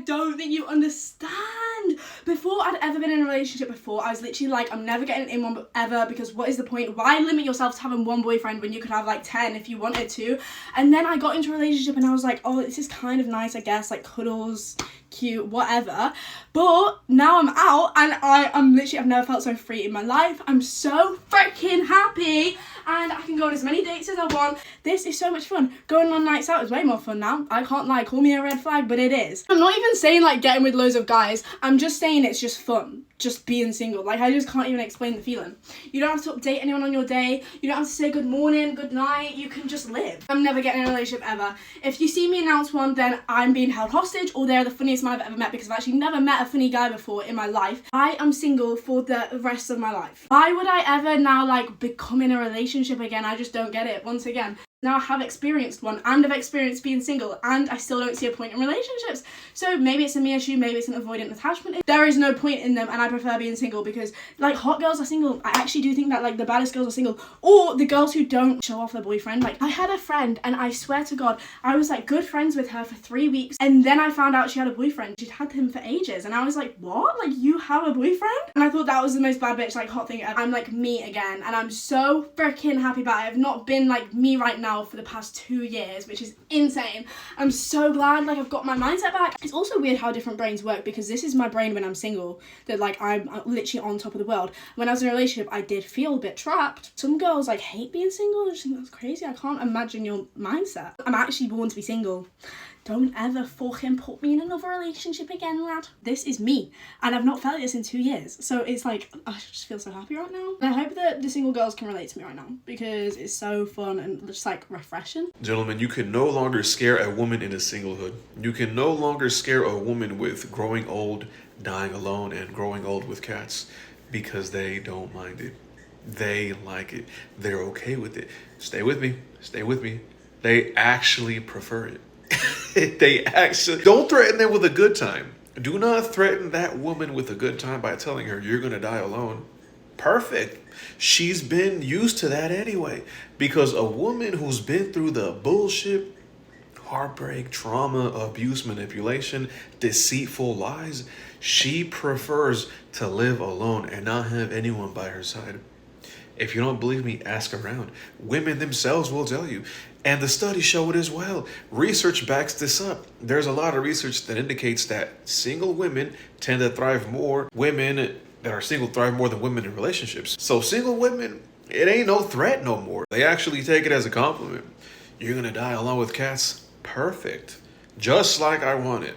don't think you understand. Before I'd ever been in a relationship before, I was literally like, I'm never getting in one ever, because what is the point? Why limit yourself to having one boyfriend when you could have like 10 if you wanted to? And then I got into a relationship and I was like, oh, this is kind of nice, I guess, like cuddles, cute, whatever. But now I'm out and I'm literally, I've never felt so free in my life. I'm so freaking happy and I can go on as many dates as I want. This is so much fun. Going on nights out is way more fun now. I can't lie, call me a red flag, but it is. I'm not even saying like getting with loads of guys. I'm just saying it's just fun. Just being single. Like, I just can't even explain the feeling. You don't have to update anyone on your day. You don't have to say good morning, good night. You can just live. I'm never getting in a relationship ever. If you see me announce one, then I'm being held hostage, or they're the funniest man I've ever met, because I've actually never met a funny guy before in my life. I am single for the rest of my life. Why would I ever now like become in a relationship again? I just don't get it. Once again, now I have experienced one and I've experienced being single, and I still don't see a point in relationships. So maybe it's a me issue, maybe it's an avoidant attachment. There is no point in them, and I prefer being single, because like hot girls are single. I actually do think that like the baddest girls are single, or the girls who don't show off their boyfriend. Like, I had a friend and I swear to God, I was like good friends with her for 3 weeks, and then I found out she had a boyfriend. She'd had him for ages, and I was like, what? Like, you have a boyfriend? And I thought that was the most bad bitch like hot thing ever. I'm like me again, and I'm so freaking happy about it. I've not been like me right now for the past 2 years, which is insane. I'm so glad like I've got my mindset back. It's also weird how different brains work, because this is my brain when I'm single, that like I'm literally on top of the world. When I was in a relationship, I did feel a bit trapped. Some girls like hate being single. I just think that's crazy. I can't imagine your mindset. I'm actually born to be single. Don't ever fucking put me in another relationship again, lad. This is me, and I've not felt this in 2 years. So it's like, I just feel so happy right now. And I hope that the single girls can relate to me right now, because it's so fun and just like refreshing. Gentlemen, you can no longer scare a woman into singlehood. You can no longer scare a woman with growing old, dying alone, and growing old with cats, because they don't mind it. They like it. They're okay with it. Stay with me. Stay with me. They actually prefer it. They actually don't threaten them with a good time. Do not threaten that woman with a good time by telling her you're gonna die alone. Perfect. She's been used to that anyway, because a woman who's been through the bullshit, heartbreak, trauma, abuse, manipulation, deceitful lies, she prefers to live alone and not have anyone by her side. If you don't believe me, ask around. Women themselves will tell you. And the studies show it as well. Research backs this up. There's a lot of research that indicates that single women tend to thrive more. Women that are single thrive more than women in relationships. So single women, it ain't no threat no more. They actually take it as a compliment. You're gonna die alone with cats? Perfect. Just like I want it.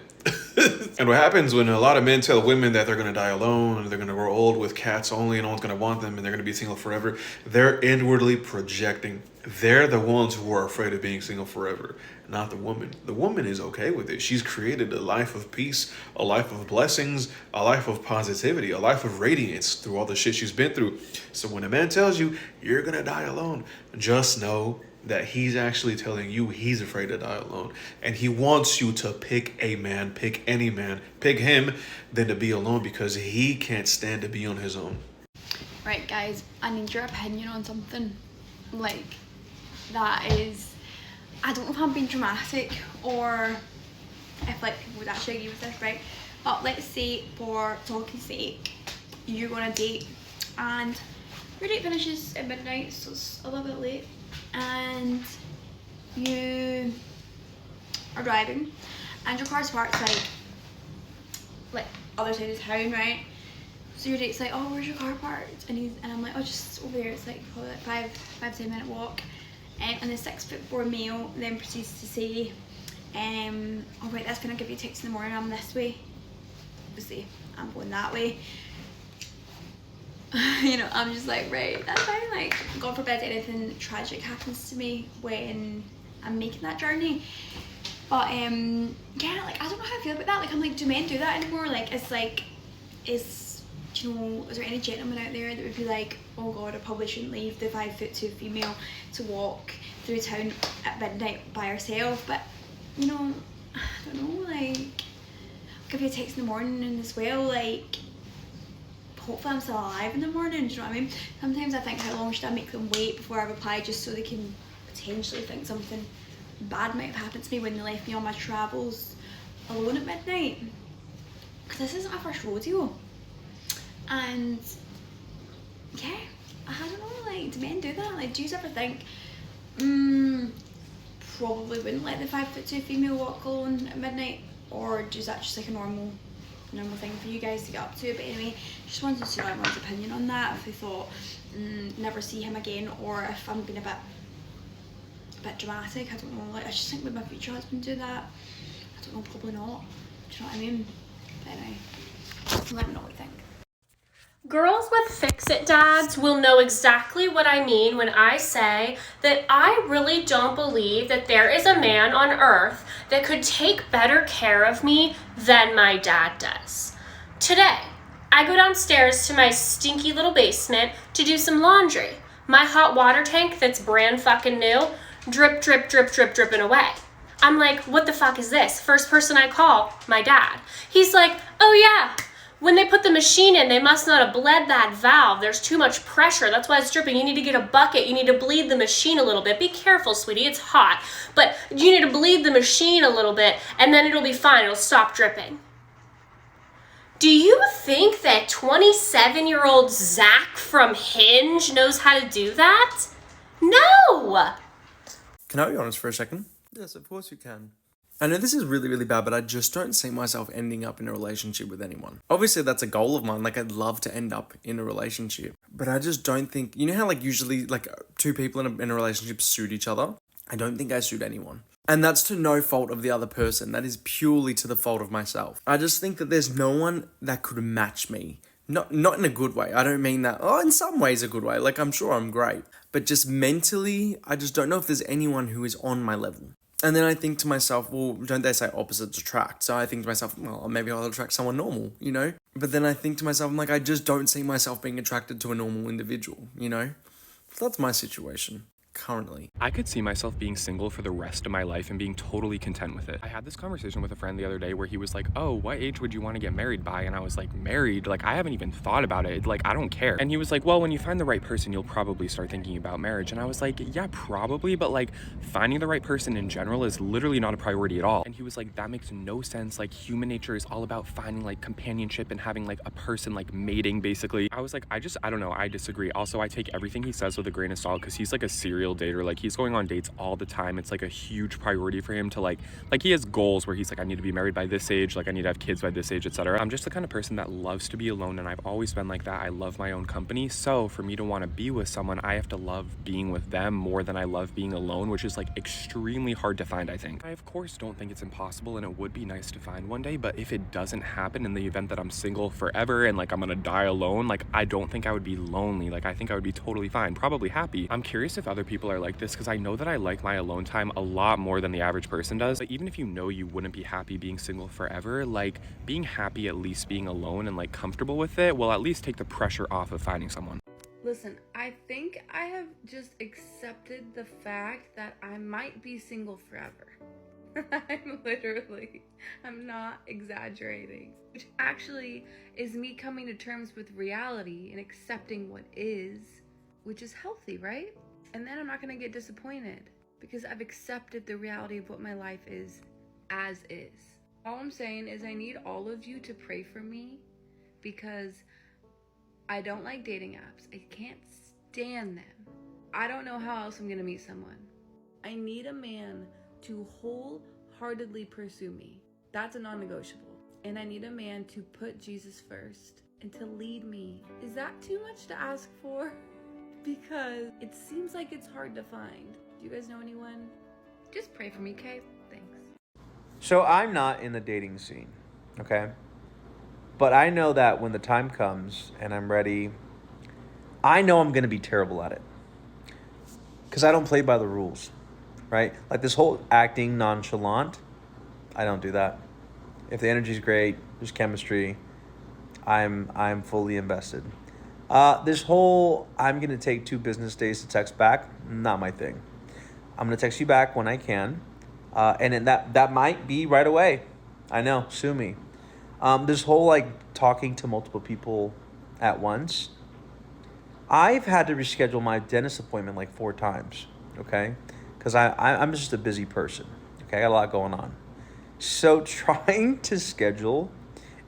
And what happens when a lot of men tell women that they're going to die alone and they're going to grow old with cats only and no one's going to want them and they're going to be single forever, they're inwardly projecting. They're the ones who are afraid of being single forever, not the woman. The woman is okay with it. She's created a life of peace, a life of blessings, a life of positivity, a life of radiance through all the shit she's been through. So when a man tells you you're going to die alone, just know that he's actually telling you he's afraid to die alone. And he wants you to pick a man, pick any man, pick him, than to be alone, because he can't stand to be on his own. Right, guys, I need your opinion on something. Like, that is, I don't know if I'm being dramatic or if like people would actually agree with this, right? But let's say, for talking's sake, you go on a date and your date finishes at midnight, so it's a little bit late, and you are driving and your car's parked like other side of town, right? So your date's like, oh, where's your car parked? And I'm like, oh, just over there. It's like probably like 5-10 minute walk. And the 6'4" male then proceeds to say, oh right, that's gonna give you a text in the morning, I'm this way. Obviously, I'm going that way. You know, I'm just like, right, that's fine. Like, God forbid anything tragic happens to me when I'm making that journey. But yeah, like, I don't know how I feel about that. Like, I'm like, do men do that anymore? Like, it's like, do you know, is there any gentleman out there that would be like, oh God, I probably shouldn't leave the 5'2" female to walk through town at midnight by herself? But, you know, I don't know, like, I'll give you a text in the morning and as well, like, hopefully I'm still alive in the morning, do you know what I mean? Sometimes I think, how long should I make them wait before I reply, just so they can potentially think something bad might have happened to me when they left me on my travels alone at midnight. Because this isn't my first rodeo. And yeah, I don't know, like, do men do that? Like, do you ever think, probably wouldn't let the 5'2" female walk alone at midnight? Or is that just like a normal thing for you guys to get up to? But anyway, just wanted to know everyone's opinion on that. If they thought, never see him again, or if I'm being a bit dramatic. I don't know, like, I just think with my future husband do that. I don't know, probably not. Do you know what I mean? But anyway, let me know what you think. Girls with fix-it dads will know exactly what I mean when I say that I really don't believe that there is a man on earth that could take better care of me than my dad does. Today, I go downstairs to my stinky little basement to do some laundry. My hot water tank that's brand fucking new, drip, drip, drip, drip, dripping away. I'm like, what the fuck is this? First person I call, my dad. He's like, oh yeah, when they put the machine in, they must not have bled that valve. There's too much pressure. That's why it's dripping. You need to get a bucket. You need to bleed the machine a little bit. Be careful, sweetie. It's hot. But you need to bleed the machine a little bit, and then it'll be fine. It'll stop dripping. Do you think that 27-year-old Zach from Hinge knows how to do that? No! Can I be honest for a second? Yes, of course you can. I know this is really, really bad, but I just don't see myself ending up in a relationship with anyone. Obviously, that's a goal of mine. Like, I'd love to end up in a relationship. But I just don't think... You know how, like, usually, like, two people in a relationship suit each other? I don't think I suit anyone. And that's to no fault of the other person. That is purely to the fault of myself. I just think that there's no one that could match me. Not in a good way. I don't mean that... Oh, in some ways a good way. Like, I'm sure I'm great. But just mentally, I just don't know if there's anyone who is on my level. And then I think to myself, well, don't they say opposites attract? So I think to myself, well, maybe I'll attract someone normal, you know? But then I think to myself, I'm like, I just don't see myself being attracted to a normal individual, you know? So that's my situation currently. I could see myself being single for the rest of my life and being totally content with it. I had this conversation with a friend the other day where he was like, oh, what age would you want to get married by? And I was like, married? Like, I haven't even thought about it. Like, I don't care. And he was like, well, when you find the right person, you'll probably start thinking about marriage. And I was like, yeah, probably. But like, finding the right person in general is literally not a priority at all. And he was like, that makes no sense. Like, human nature is all about finding like companionship and having like a person, like mating basically. I was like, I don't know. I disagree. Also, I take everything he says with a grain of salt because he's like a serial dater. Like, he's going on dates all the time. It's like a huge priority for him to like he has goals where he's like, I need to be married by this age, like I need to have kids by this age, etc. I'm just the kind of person that loves to be alone, and I've always been like that. I love my own company, so for me to want to be with someone, I have to love being with them more than I love being alone, which is like extremely hard to find, I think. I of course don't think it's impossible, and it would be nice to find one day, but if it doesn't happen, in the event that I'm single forever and like I'm gonna die alone, like I don't think I would be lonely. Like I think I would be totally fine, probably happy. I'm curious if other people are like this, because I know that I like my alone time a lot more than the average person does. But even if you know you wouldn't be happy being single forever, like being happy at least being alone and like comfortable with it will at least take the pressure off of finding someone. Listen, I think I have just accepted the fact that I might be single forever. I'm not exaggerating. Which actually is me coming to terms with reality and accepting what is, which is healthy, right? And then I'm not gonna get disappointed because I've accepted the reality of what my life is as is. All I'm saying is I need all of you to pray for me because I don't like dating apps. I can't stand them. I don't know how else I'm gonna meet someone. I need a man to wholeheartedly pursue me. That's a non-negotiable. And I need a man to put Jesus first and to lead me. Is that too much to ask for? Because it seems like it's hard to find. Do you guys know anyone? Just pray for me, okay? Thanks. So I'm not in the dating scene, okay? But I know that when the time comes and I'm ready, I know I'm going to be terrible at it. Because I don't play by the rules, right? Like this whole acting nonchalant, I don't do that. If the energy's great, there's chemistry, I'm fully invested. This whole, I'm going to take 2 business days to text back, not my thing. I'm going to text you back when I can. And then that might be right away. I know, sue me. This whole like talking to multiple people at once. I've had to reschedule my dentist appointment like 4 times, okay? Because I'm just a busy person, okay? I got a lot going on. So trying to schedule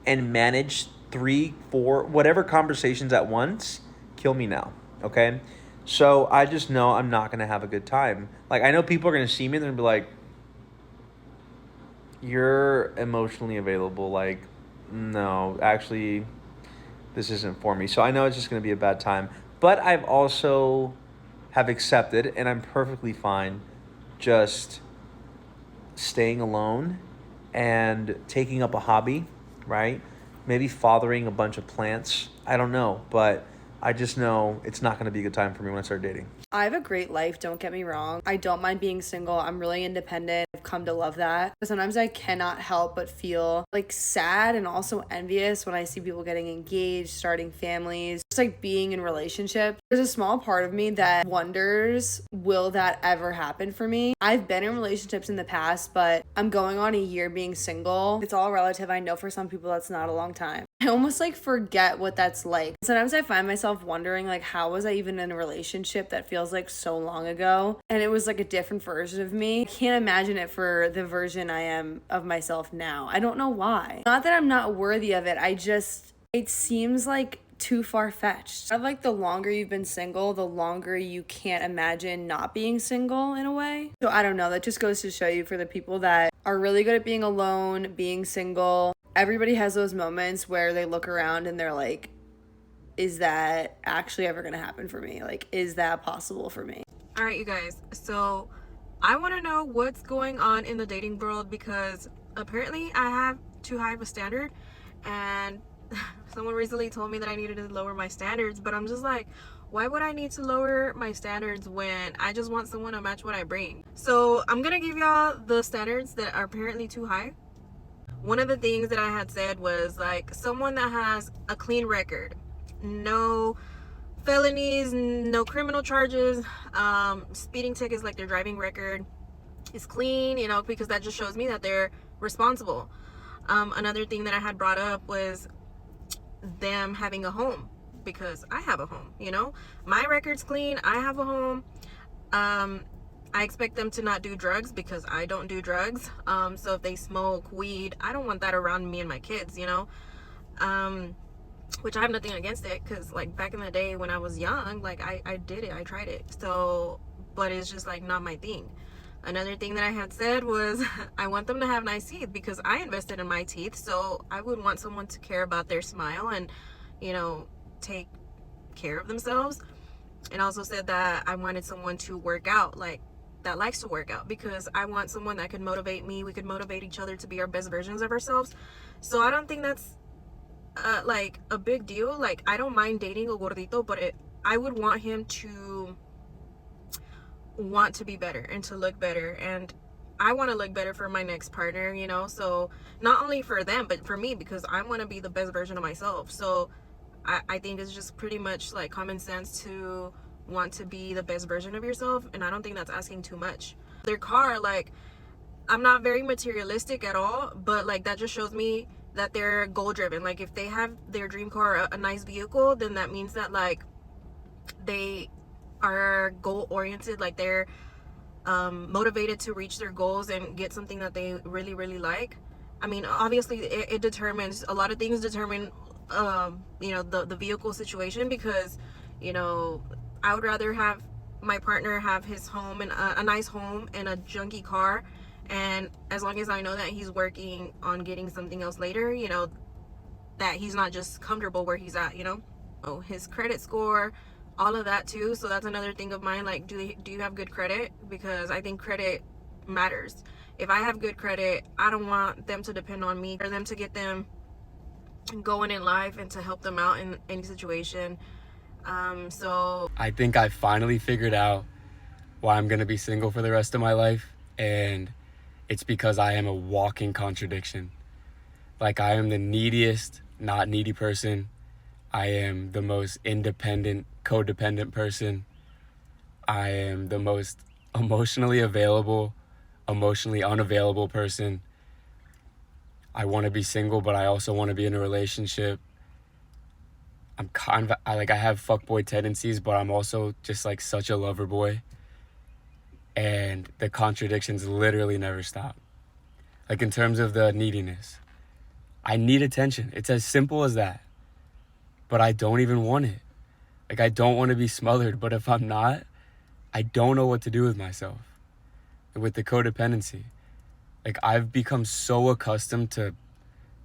and manage 3, 4, whatever conversations at once, kill me now. Okay. So I just know I'm not going to have a good time. Like, I know people are going to see me and they're going to be like, you're emotionally available. Like, no, actually, this isn't for me. So I know it's just going to be a bad time. But I've also have accepted, and I'm perfectly fine just staying alone and taking up a hobby, right? Maybe fathering a bunch of plants. I don't know, but I just know it's not going to be a good time for me when I start dating. I have a great life, don't get me wrong. I don't mind being single. I'm really independent. I've come to love that. But sometimes I cannot help but feel like sad and also envious when I see people getting engaged, starting families, just like being in relationships. There's a small part of me that wonders, will that ever happen for me? I've been in relationships in the past, but I'm going on a year being single. It's all relative. I know for some people that's not a long time. I almost like forget what that's like. Sometimes I find myself wondering, like, how was I even in a relationship that feels like so long ago? And it was like a different version of me. I can't imagine it for the version I am of myself now. I don't know why. Not that I'm not worthy of it. It seems like too far-fetched. I feel like the longer you've been single, the longer you can't imagine not being single in a way. So I don't know. That just goes to show you, for the people that are really good at being alone, being single, everybody has those moments where they look around and they're like, is that actually ever gonna happen for me? Like, is that possible for me? All right, you guys. So I want to know what's going on in the dating world, because apparently I have too high of a standard, and someone recently told me that I needed to lower my standards, but I'm just like, why would I need to lower my standards when I just want someone to match what I bring? So I'm gonna give y'all the standards that are apparently too high. One of the things that I had said was like someone that has a clean record, no felonies, no criminal charges, speeding tickets, like their driving record is clean, you know, because that just shows me that they're responsible. Another thing that I had brought up was them having a home, because I have a home, you know, my record's clean, I have a home. I expect them to not do drugs because I don't do drugs. So if they smoke weed, I don't want that around me and my kids, you know. Which I have nothing against it, because like back in the day when I was young, like I did it, I tried it. So, but it's just like not my thing. Another thing that I had said was I want them to have nice teeth, because I invested in my teeth. So I would want someone to care about their smile and, you know, take care of themselves. And also said that I wanted someone to work out, like that likes to work out, because I want someone that could motivate me. We could motivate each other to be our best versions of ourselves. So I don't think that's like a big deal. Like, I don't mind dating a gordito, but I would want him to want to be better and to look better, and I want to look better for my next partner, you know. So not only for them but for me, because I want to be the best version of myself. So I think it's just pretty much like common sense to want to be the best version of yourself, and I don't think that's asking too much. Their car, like, I'm not very materialistic at all, but like that just shows me that they're goal driven. Like if they have their dream car, a nice vehicle, then that means that like they are goal oriented, like they're motivated to reach their goals and get something that they really like. I mean, obviously it determines a lot of things, determine you know, the vehicle situation, because, you know, I would rather have my partner have his home and a nice home and a junky car, and as long as I know that he's working on getting something else later, you know, that he's not just comfortable where he's at, you know. Oh, his credit score, all of that too. So that's another thing of mine, like, do you have good credit? Because I think credit matters. If I have good credit, I don't want them to depend on me, for them to get them going in life and to help them out in any situation. So I think I finally figured out why I'm gonna be single for the rest of my life, and it's because I am a walking contradiction. Like, I am the neediest not needy person. I am the most independent, codependent person. I am the most emotionally available, emotionally unavailable person. I want to be single, but I also want to be in a relationship. I have fuckboy tendencies, but I'm also just like such a lover boy. And the contradictions literally never stop. Like in terms of the neediness. I need attention. It's as simple as that. But I don't even want it. Like I don't want to be smothered, but if I'm not, I don't know what to do with myself. With the codependency. Like I've become so accustomed to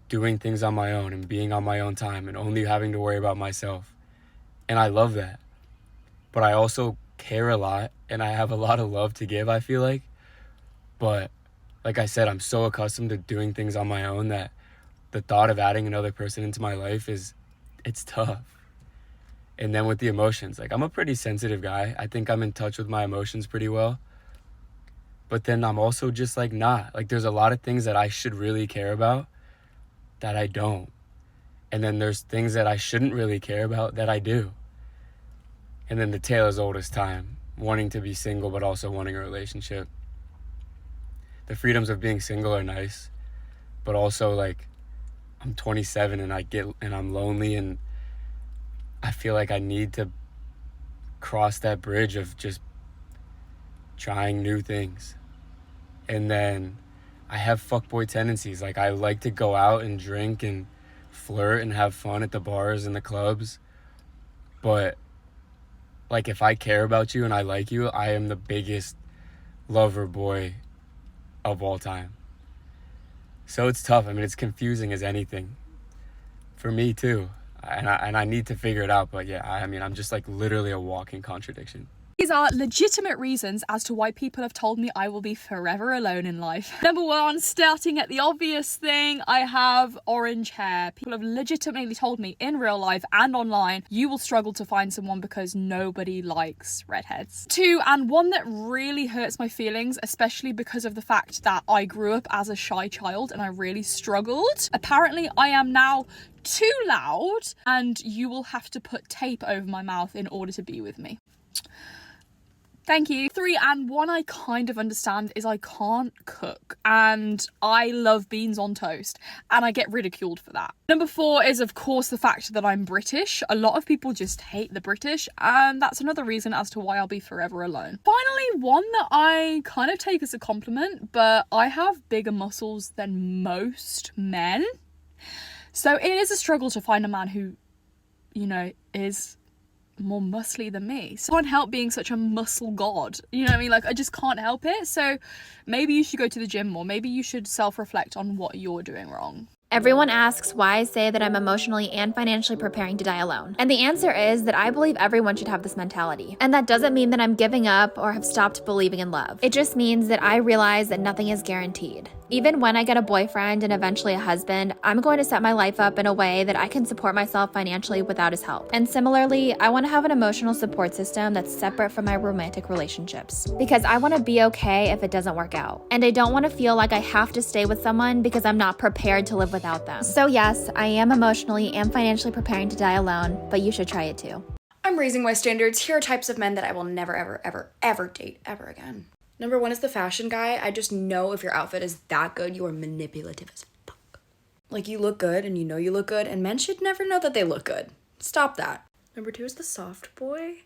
doing things on my own and being on my own time and only having to worry about myself. And I love that. But I also care a lot and I have a lot of love to give, I feel like. But like I said, I'm so accustomed to doing things on my own that the thought of adding another person into my life it's tough. And then with the emotions, like I'm a pretty sensitive guy. I think I'm in touch with my emotions pretty well. But then I'm also just like not. Like there's a lot of things that I should really care about that I don't. And then there's things that I shouldn't really care about that I do. And then the tale as old as time, wanting to be single but also wanting a relationship. The freedoms of being single are nice, but also like I'm 27 and I'm lonely and I feel like I need to cross that bridge of just trying new things. And then I have fuckboy tendencies. Like I like to go out and drink and flirt and have fun at the bars and the clubs. But like if I care about you and I like you, I am the biggest lover boy of all time. So it's tough. I mean, it's confusing as anything. For me too. And I need to figure it out. But yeah, I mean, I'm just like literally a walking contradiction. These are legitimate reasons as to why people have told me I will be forever alone in life. Number one, starting at the obvious thing, I have orange hair. People have legitimately told me in real life and online, you will struggle to find someone because nobody likes redheads. Two, and one that really hurts my feelings, especially because of the fact that I grew up as a shy child and I really struggled. Apparently, I am now too loud and you will have to put tape over my mouth in order to be with me. Thank you. Three, and one I kind of understand, is I can't cook and I love beans on toast and I get ridiculed for that. Number four is of course the fact that I'm British. A lot of people just hate the British and that's another reason as to why I'll be forever alone. Finally, one that I kind of take as a compliment, but I have bigger muscles than most men. So it is a struggle to find a man who, you know, is more muscly than me. So I can't help being such a muscle god. You know what I mean? Like I just can't help it. So maybe you should go to the gym more. Maybe you should self-reflect on what you're doing wrong. Everyone asks why I say that I'm emotionally and financially preparing to die alone. And the answer is that I believe everyone should have this mentality. And that doesn't mean that I'm giving up or have stopped believing in love. It just means that I realize that nothing is guaranteed. Even when I get a boyfriend and eventually a husband, I'm going to set my life up in a way that I can support myself financially without his help. And similarly, I want to have an emotional support system that's separate from my romantic relationships. Because I want to be okay if it doesn't work out. And I don't want to feel like I have to stay with someone because I'm not prepared to live without them. So yes, I am emotionally and financially preparing to die alone, but you should try it too. I'm raising my standards. Here are types of men that I will never, ever, ever, ever date ever again. Number one is the fashion guy. I just know if your outfit is that good, you are manipulative as fuck. Like you look good and you know you look good and men should never know that they look good. Stop that. Number two is the soft boy.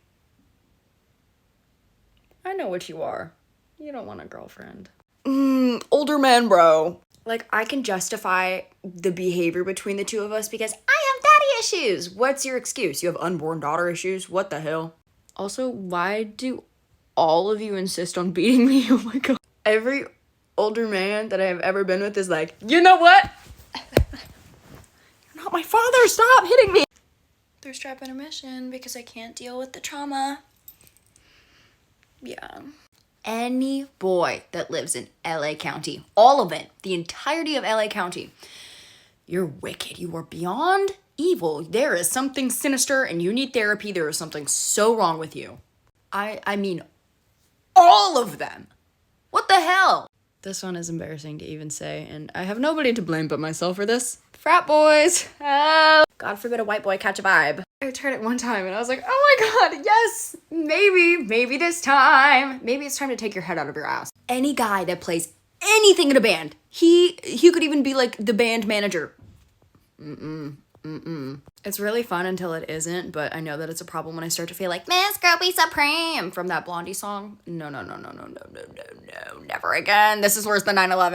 I know what you are. You don't want a girlfriend. Older man, bro. Like, I can justify the behavior between the two of us because I have daddy issues. What's your excuse? You have unborn daughter issues? What the hell? Also, why do all of you insist on beating me? Oh my god. Every older man that I have ever been with is like, you know what? You're not my father. Stop hitting me. Thirst trap intermission because I can't deal with the trauma. Yeah. Any boy that lives in LA County, all of it, the entirety of LA County, you're wicked. You are beyond evil. There is something sinister and you need therapy. There is something so wrong with you. I mean, all of them. What the hell? This one is embarrassing to even say, and I have nobody to blame but myself for this. Frat boys. Oh. God forbid a white boy catch a vibe. I tried it one time and I was like, oh my god, yes, maybe this time. Maybe it's time to take your head out of your ass. Any guy that plays anything in a band, he could even be like the band manager. It's really fun until it isn't, but I know that it's a problem when I start to feel like Miss Girl Supreme from that Blondie song. No, never again. This is worse than 9/11.